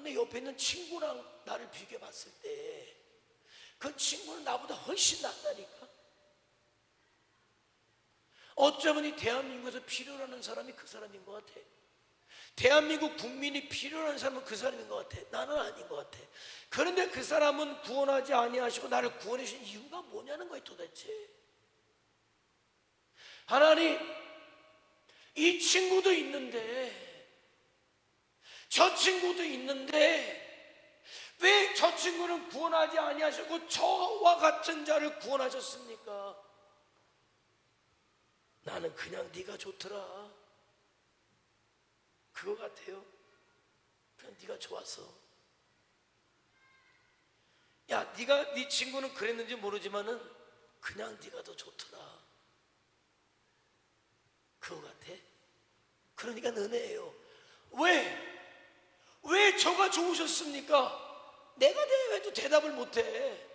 내 옆에 있는 친구랑 나를 비교해 봤을 때 그 친구는 나보다 훨씬 낫다니까. 어쩌면 이 대한민국에서 필요로 하는 사람이 그 사람인 것 같아. 대한민국 국민이 필요로 하는 사람은 그 사람인 것 같아. 나는 아닌 것 같아. 그런데 그 사람은 구원하지 아니하시고 나를 구원해 주신 이유가 뭐냐는 거예요 도대체. 하나님, 이 친구도 있는데 저 친구도 있는데 왜 저 친구는 구원하지 아니하시고 저와 같은 자를 구원하셨습니까? 나는 그냥 네가 좋더라. 그거 같아요. 그냥 네가 좋아서. 야, 네 친구는 그랬는지 모르지만은 그냥 네가 더 좋더라. 그거 같아. 그러니까 은혜예요. 왜 저가 좋으셨습니까? 내가 왜 대답을 못해?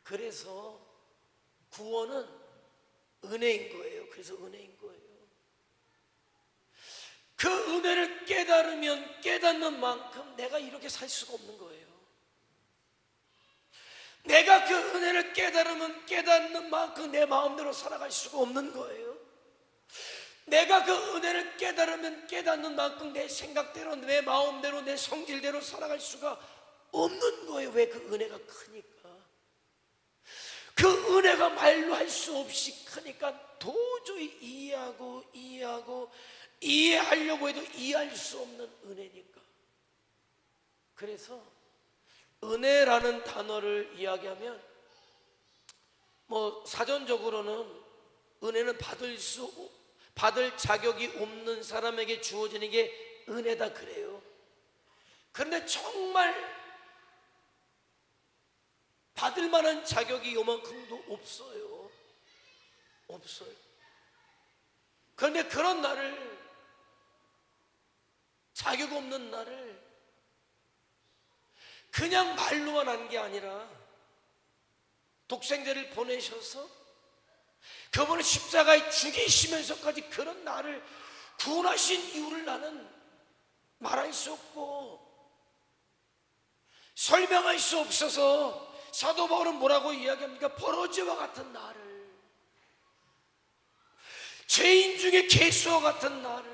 그래서 구원은 은혜인 거예요. 그래서 은혜인 거예요. 그 은혜를 깨달으면 깨닫는 만큼 내가 이렇게 살 수가 없는 거예요. 내가 그 은혜를 깨달으면 깨닫는 만큼 내 마음대로 살아갈 수가 없는 거예요. 내가 그 은혜를 깨달으면 깨닫는 만큼 내 생각대로, 내 마음대로, 내 성질대로 살아갈 수가 없는 거예요. 왜? 그 은혜가 크니까. 그 은혜가 말로 할 수 없이 크니까 도저히 이해하려고 해도 이해할 수 없는 은혜니까. 그래서 은혜라는 단어를 이야기하면 사전적으로는 은혜는 받을 자격이 없는 사람에게 주어지는 게 은혜다 그래요. 그런데 정말 받을 만한 자격이 요만큼도 없어요. 그런데 그런 나를, 자격 없는 나를 그냥 말로만 한 게 아니라 독생자를 보내셔서 그분을 십자가에 죽이시면서까지 그런 나를 구원하신 이유를 나는 말할 수 없고 설명할 수 없어서 사도 바울은 뭐라고 이야기합니까? 버러지와 같은 나를, 죄인 중에 괴수와 같은 나를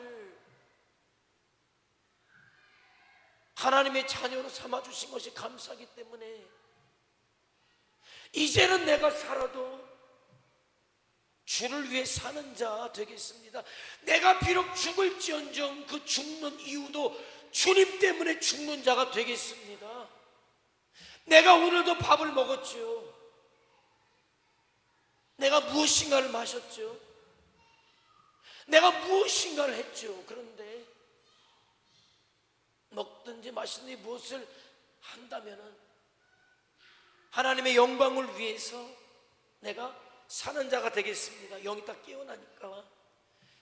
하나님의 자녀로 삼아주신 것이 감사하기 때문에 이제는 내가 살아도 주를 위해 사는 자 되겠습니다. 내가 비록 죽을지언정 그 죽는 이유도 주님 때문에 죽는 자가 되겠습니다. 내가 오늘도 밥을 먹었죠. 내가 무엇인가를 마셨죠. 내가 무엇인가를 했죠. 그런데 먹든지 마시든지 무엇을 한다면은 하나님의 영광을 위해서, 내가 사는 자가 되겠습니다. 영이 딱 깨어나니까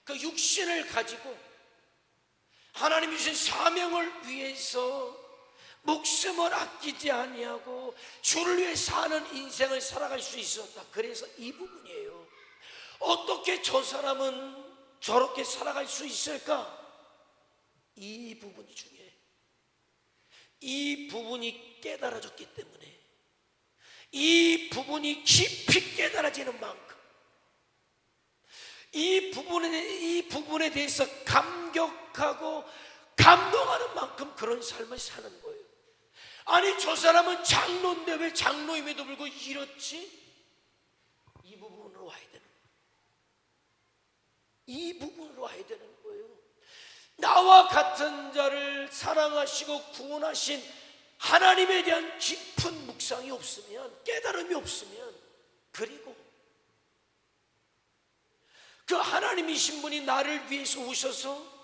그 육신을 가지고 하나님이 주신 사명을 위해서 목숨을 아끼지 아니하고 주를 위해 사는 인생을 살아갈 수 있었다. 그래서 이 부분이에요. 어떻게 저 사람은 저렇게 살아갈 수 있을까? 이 부분이 중요해요. 이 부분이 깨달아졌기 때문에, 이 부분이 깊이 깨달아지는 만큼, 이 부분에 대해서 감격하고 감동하는 만큼 그런 삶을 사는 거예요. 아니, 저 사람은 장로인데 왜 장로임에도 불구하고 이렇지? 이 부분으로 와야 되는 거예요. 이 부분으로 와야 되는 거예요. 나와 같은 자를 사랑하시고 구원하신 하나님에 대한 깊은 묵상이 없으면, 깨달음이 없으면, 그리고 그 하나님이신 분이 나를 위해서 오셔서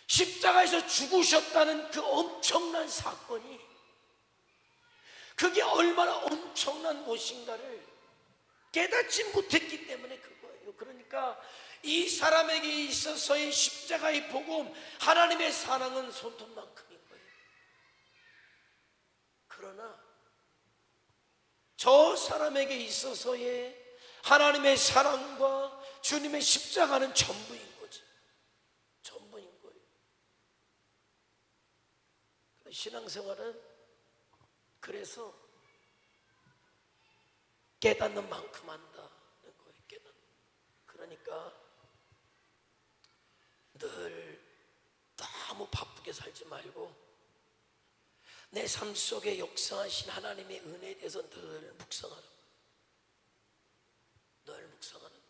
십자가에서 죽으셨다는 그 엄청난 사건이, 그게 얼마나 엄청난 것인가를 깨닫지 못했기 때문에 그거예요. 그러니까 이 사람에게 있어서의 십자가의 복음, 하나님의 사랑은 손톱만큼인 거예요. 그러나 저 사람에게 있어서의 하나님의 사랑과 주님의 십자가는 전부인 거지. 전부인 거예요. 신앙생활은 그래서 깨닫는 만큼 한다는 거예요. 그러니까 늘 너무 바쁘게 살지 말고 내 삶 속에 역사하신 하나님의 은혜에 대해서 늘 묵상하는 거예요. 늘 묵상하는 거예요.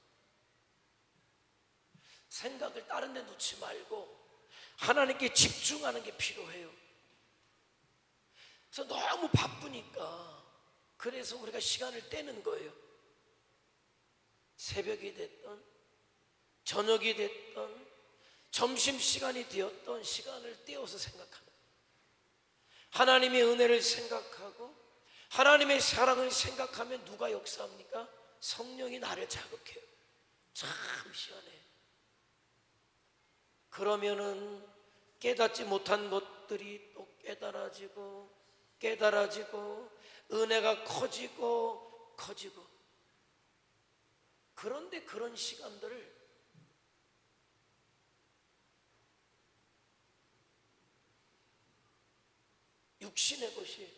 생각을 다른 데 놓지 말고 하나님께 집중하는 게 필요해요. 그래서 너무 바쁘니까 그래서 우리가 시간을 떼는 거예요. 새벽이 됐던 저녁이 됐던 점심시간이 되었던 시간을 떼어서 생각하는 거예요. 하나님의 은혜를 생각하고 하나님의 사랑을 생각하면 누가 역사합니까? 성령이 나를 자극해요. 참 시원해. 그러면은 깨닫지 못한 것들이 또 깨달아지고 은혜가 커지고 그런데 그런 시간들을 육신의 것이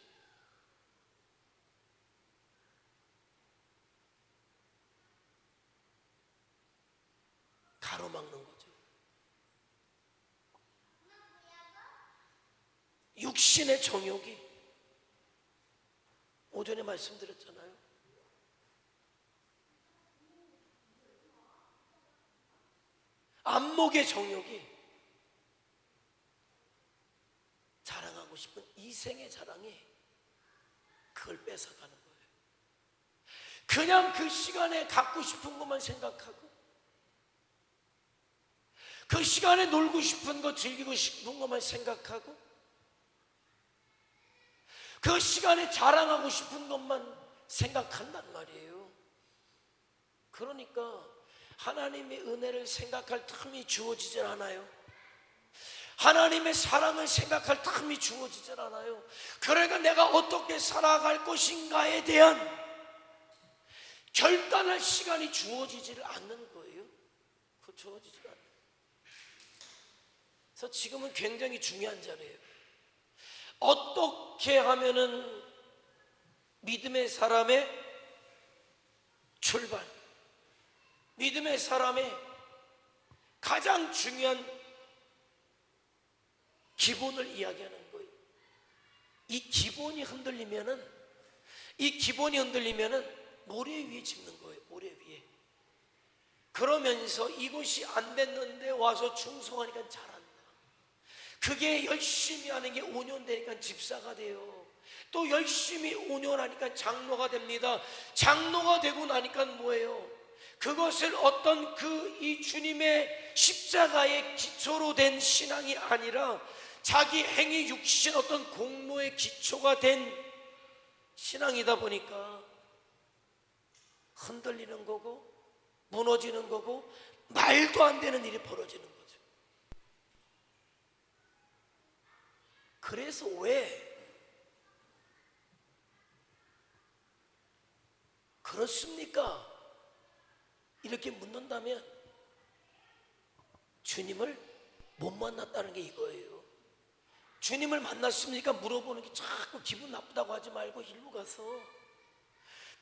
가로막는 거죠. 육신의 정욕이, 오전에 말씀드렸잖아요. 안목의 정욕이, 자랑하고 싶은 이생의 자랑이 그걸 뺏어가는 거예요. 그냥 그 시간에 갖고 싶은 것만 생각하고 그 시간에 놀고 싶은 것, 즐기고 싶은 것만 생각하고 그 시간에 자랑하고 싶은 것만 생각한단 말이에요. 그러니까 하나님의 은혜를 생각할 틈이 주어지질 않아요. 하나님의 사랑을 생각할 틈이 주어지질 않아요. 그러니까 내가 어떻게 살아갈 것인가에 대한 결단할 시간이 주어지지를 않는 거예요. 그 주어지질 않아요. 그래서 지금은 굉장히 중요한 자리예요. 어떻게 하면은 믿음의 사람의 출발, 믿음의 사람의 가장 중요한 기본을 이야기하는 거예요. 이 기본이 흔들리면은 모래 위에 짚는 거예요. 모래 위에. 그러면서 이것이 안 됐는데 와서 충성하니까 잘한다. 그게 열심히 하는 게 5년 되니까 집사가 돼요. 또 열심히 5년 하니까 장로가 됩니다. 장로가 되고 나니까 뭐예요? 그것을 어떤 이 주님의 십자가의 기초로 된 신앙이 아니라 자기 행위 육신 어떤 공로의 기초가 된 신앙이다 보니까 흔들리는 거고 무너지는 거고 말도 안 되는 일이 벌어지는 거죠. 그래서 왜 그렇습니까? 이렇게 묻는다면 주님을 못 만났다는 게 이거예요. 주님을 만났습니까? 물어보는 게 자꾸 기분 나쁘다고 하지 말고 일로 가서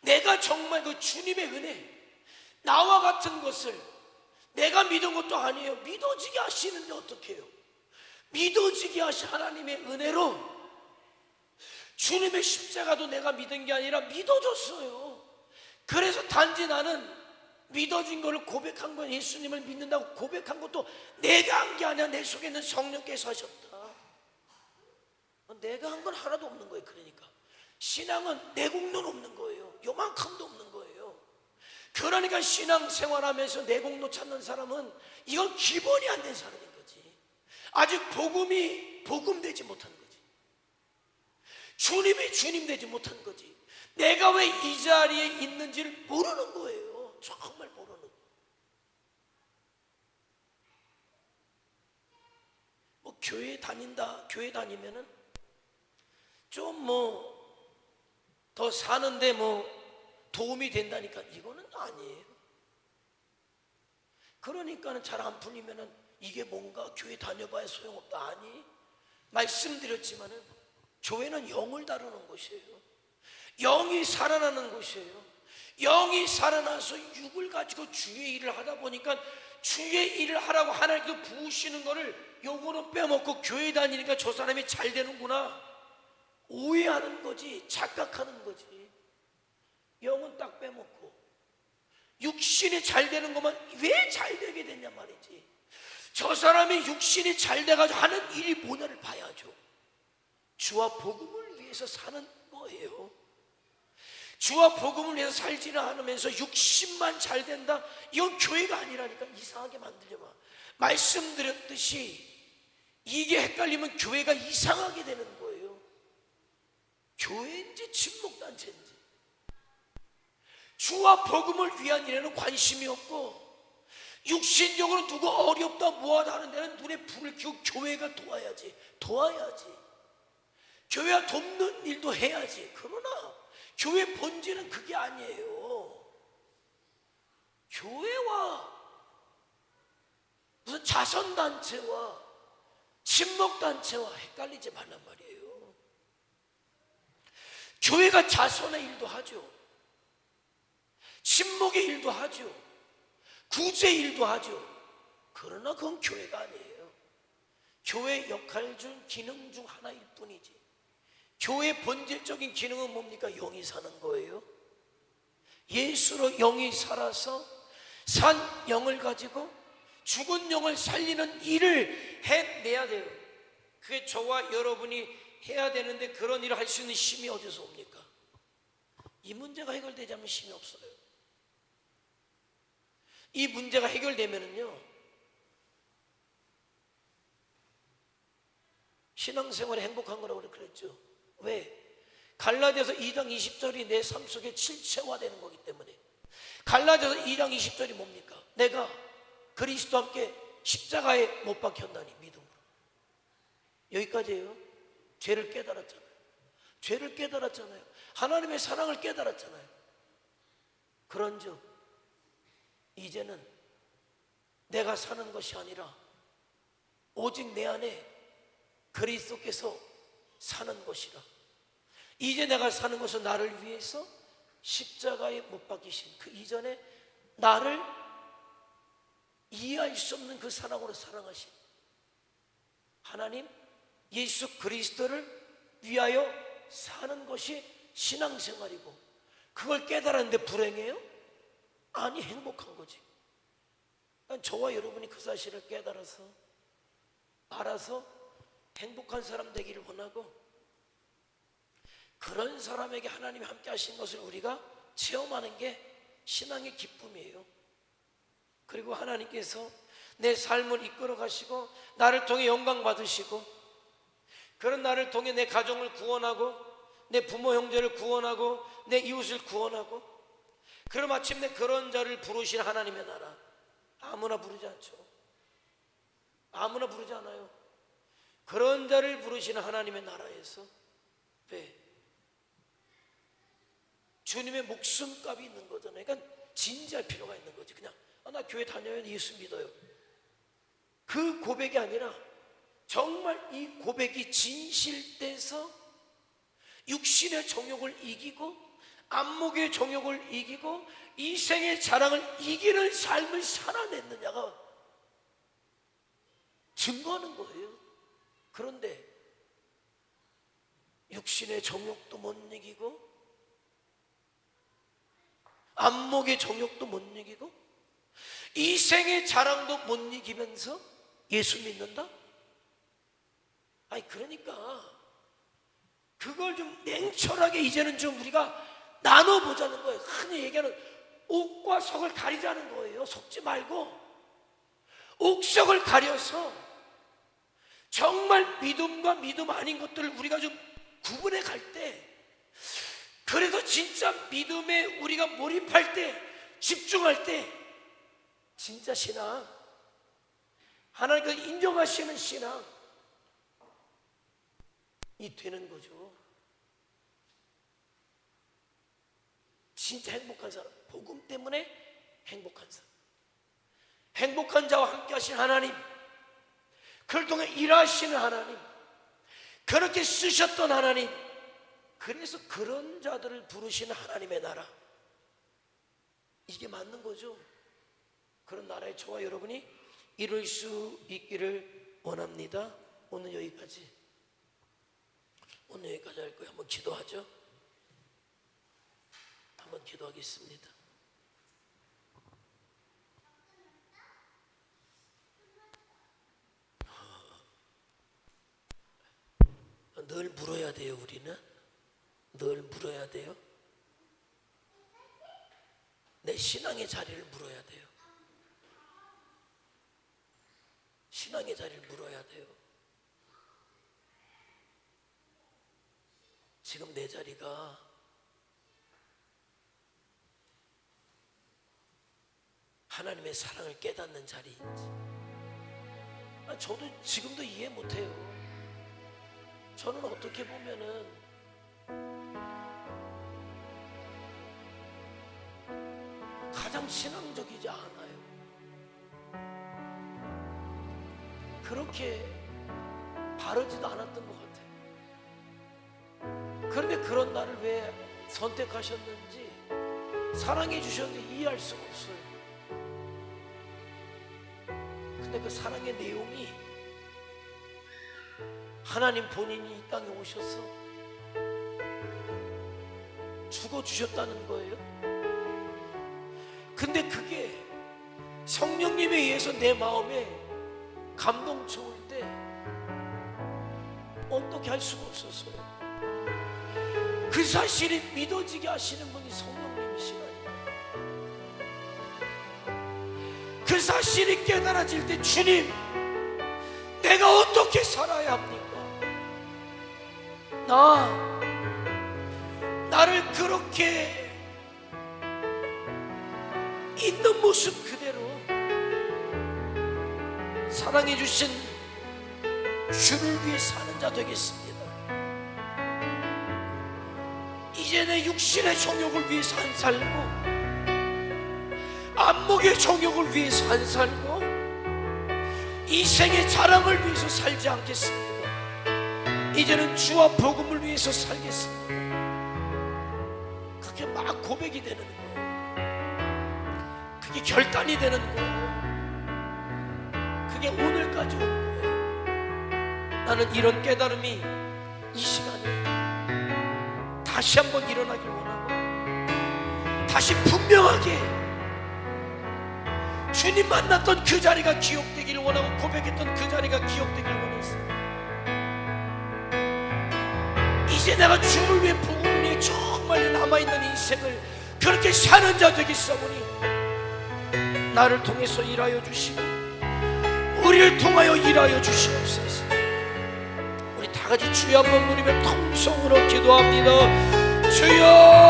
내가 정말 그 주님의 은혜, 나와 같은 것을 내가 믿은 것도 아니에요. 믿어지게 하시는데 어떻게 해요? 믿어지게 하신 하나님의 은혜로 주님의 십자가도 내가 믿은 게 아니라 믿어졌어요. 그래서 단지 나는 믿어진 것을 고백한 건, 예수님을 믿는다고 고백한 것도 내가 한 게 아니라 내 속에 있는 성령께서 하셨다. 내가 한 건 하나도 없는 거예요. 그러니까 신앙은 내공론 없는 거예요. 요만큼도 없는 거예요. 그러니까 신앙생활하면서 내공로 찾는 사람은 이건 기본이 안 된 사람인 거지. 아직 복음이 복음되지 못한 거지. 주님이 주님 되지 못한 거지. 내가 왜 이 자리에 있는지를 모르는 거예요. 정말 모르는 거예요. 뭐 교회 다니면은 좀 뭐 더 사는데 뭐 도움이 된다니까 이거는 아니에요. 그러니까는 잘 안 풀리면은 이게 뭔가 교회 다녀봐야 소용없다. 아니, 말씀드렸지만은 교회는 영을 다루는 곳이에요. 영이 살아나는 곳이에요. 영이 살아나서 육을 가지고 주의 일을 하다 보니까 주의 일을 하라고 하나님께서 부으시는 거를 요거는 빼먹고 교회 다니니까 저 사람이 잘 되는구나 오해하는 거지, 착각하는 거지. 영은 딱 빼먹고 육신이 잘 되는 것만 왜 잘 되게 됐냐 말이지. 저 사람이 육신이 잘 돼가지고 하는 일이 뭐냐를 봐야죠. 주와 복음을 위해서 사는 거예요. 주와 복음을 위해서 살지는 않으면서 육신만 잘 된다? 이건 교회가 아니라니까. 이상하게 만들려면 말씀드렸듯이 이게 헷갈리면 교회가 이상하게 되는 거예요. 교회인지 침묵단체인지. 주와 복음을 위한 일에는 관심이 없고 육신적으로 누구 어렵다 뭐하다 하는 데는 눈에 불을 켜고 교회가 도와야지. 교회가 돕는 일도 해야지. 그러나 교회 본질은 그게 아니에요. 교회와 무슨 자선단체와 침묵단체와 헷갈리지 말란 말이에요. 교회가 자선의 일도 하죠. 침묵의 일도 하죠. 구제 일도 하죠. 그러나 그건 교회가 아니에요. 교회 역할 중 기능 중 하나일 뿐이지. 교회의 본질적인 기능은 뭡니까? 영이 사는 거예요. 예수로 영이 살아서 산 영을 가지고 죽은 영을 살리는 일을 해내야 돼요. 그게 저와 여러분이 해야 되는데 그런 일을 할 수 있는 힘이 어디서 옵니까? 이 문제가 해결되자면 힘이 없어요. 이 문제가 해결되면은요, 신앙생활이 행복한 거라고 그랬죠. 왜? 갈라디아서 2장 20절이 내 삶 속에 실체화되는 거기 때문에. 갈라디아서 2장 20절이 뭡니까? 내가 그리스도와 함께 십자가에 못 박혔나니 믿음으로. 여기까지예요. 죄를 깨달았잖아요. 하나님의 사랑을 깨달았잖아요. 그런즉 이제는 내가 사는 것이 아니라 오직 내 안에 그리스도께서 사는 것이라. 이제 내가 사는 것은 나를 위해서 십자가에 못 박히신 그 이전에 나를 이해할 수 없는 그 사랑으로 사랑하신 하나님 예수 그리스도를 위하여 사는 것이 신앙생활이고, 그걸 깨달았는데 불행해요? 아니, 행복한 거지. 저와 여러분이 그 사실을 깨달아서 알아서 행복한 사람 되기를 원하고, 그런 사람에게 하나님이 함께 하신 것을 우리가 체험하는 게 신앙의 기쁨이에요. 그리고 하나님께서 내 삶을 이끌어 가시고 나를 통해 영광 받으시고, 그런 나를 통해 내 가정을 구원하고 내 부모 형제를 구원하고 내 이웃을 구원하고, 그럼 마침내 그런 자를 부르신 하나님의 나라, 아무나 부르지 않죠. 아무나 부르지 않아요. 그런 자를 부르시는 하나님의 나라에서 왜? 주님의 목숨값이 있는 거잖아요. 그러니까 진지할 필요가 있는 거지. 그냥 나 교회 다녀요, 예수 믿어요, 그 고백이 아니라 정말 이 고백이 진실돼서 육신의 정욕을 이기고 안목의 정욕을 이기고 이생의 자랑을 이기는 삶을 살아냈느냐가 증거하는 거예요. 그런데 육신의 정욕도 못 이기고 안목의 정욕도 못 이기고 이생의 자랑도 못 이기면서 예수 믿는다? 아니 그러니까 그걸 좀 냉철하게 이제는 좀 우리가 나눠보자는 거예요. 흔히 얘기하는 옥과 석을 가리자는 거예요. 속지 말고 옥석을 가려서 정말 믿음과 믿음 아닌 것들을 우리가 좀 구분해 갈 때, 그래서 진짜 믿음에 우리가 몰입할 때, 집중할 때 진짜 신앙, 하나님께서 인정하시는 신앙이 되는 거죠. 진짜 행복한 사람, 복음 때문에 행복한 사람, 행복한 자와 함께 하신 하나님, 그를 통해 일하시는 하나님, 그렇게 쓰셨던 하나님, 그래서 그런 자들을 부르시는 하나님의 나라, 이게 맞는 거죠. 그런 나라에 저와 여러분이 이룰 수 있기를 원합니다. 오늘 여기까지 할 거예요. 한번 기도하죠. 한번 기도하겠습니다. 늘 물어야 돼요. 우리는 늘 물어야 돼요. 내 신앙의 자리를 물어야 돼요. 신앙의 자리를 물어야 돼요. 지금 내 자리가 하나님의 사랑을 깨닫는 자리인지, 저도 지금도 이해 못해요. 저는 어떻게 보면은 가장 신앙적이지 않아요. 그렇게 바르지도 않았던 것 같아요. 그런데 그런 나를 왜 선택하셨는지, 사랑해 주셨는지 이해할 수가 없어요. 근데 그 사랑의 내용이 하나님 본인이 이 땅에 오셔서 죽어주셨다는 거예요. 근데 그게 성령님에 의해서 내 마음에 감동쳐올 때 어떻게 할 수가 없었어요. 그 사실이 믿어지게 하시는 분이 성령님이시라니까. 그 사실이 깨달아질 때, 주님, 내가 어떻게 살아야 합니까? 나를 그렇게 있는 모습 그대로 사랑해 주신 주를 위해 사는 자 되겠습니다. 이제 내 육신의 정욕을 위해서 안 살고, 안목의 정욕을 위해서 안 살고, 이생의 자랑을 위해서 살지 않겠습니다. 이제는 주와 복음을 위해서 살겠습니다. 그게 막 고백이 되는 거예요. 그게 결단이 되는 거예요. 그게 오늘까지 온 거예요. 나는 이런 깨달음이 이 시간에 다시 한번 일어나길 원하고, 다시 분명하게 주님 만났던 그 자리가 기억되기를 원하고, 고백했던 그 자리가 기억되기를 원했어요. 이제 내가 주를 위해, 복음을 위해 정말 남아있는 인생을 그렇게 사는 자 되겠사오니, 나를 통해서 일하여 주시고 우리를 통하여 일하여 주시옵소서. 우리 다 같이 주여 한번 부르며 통성으로 기도합니다. 주여.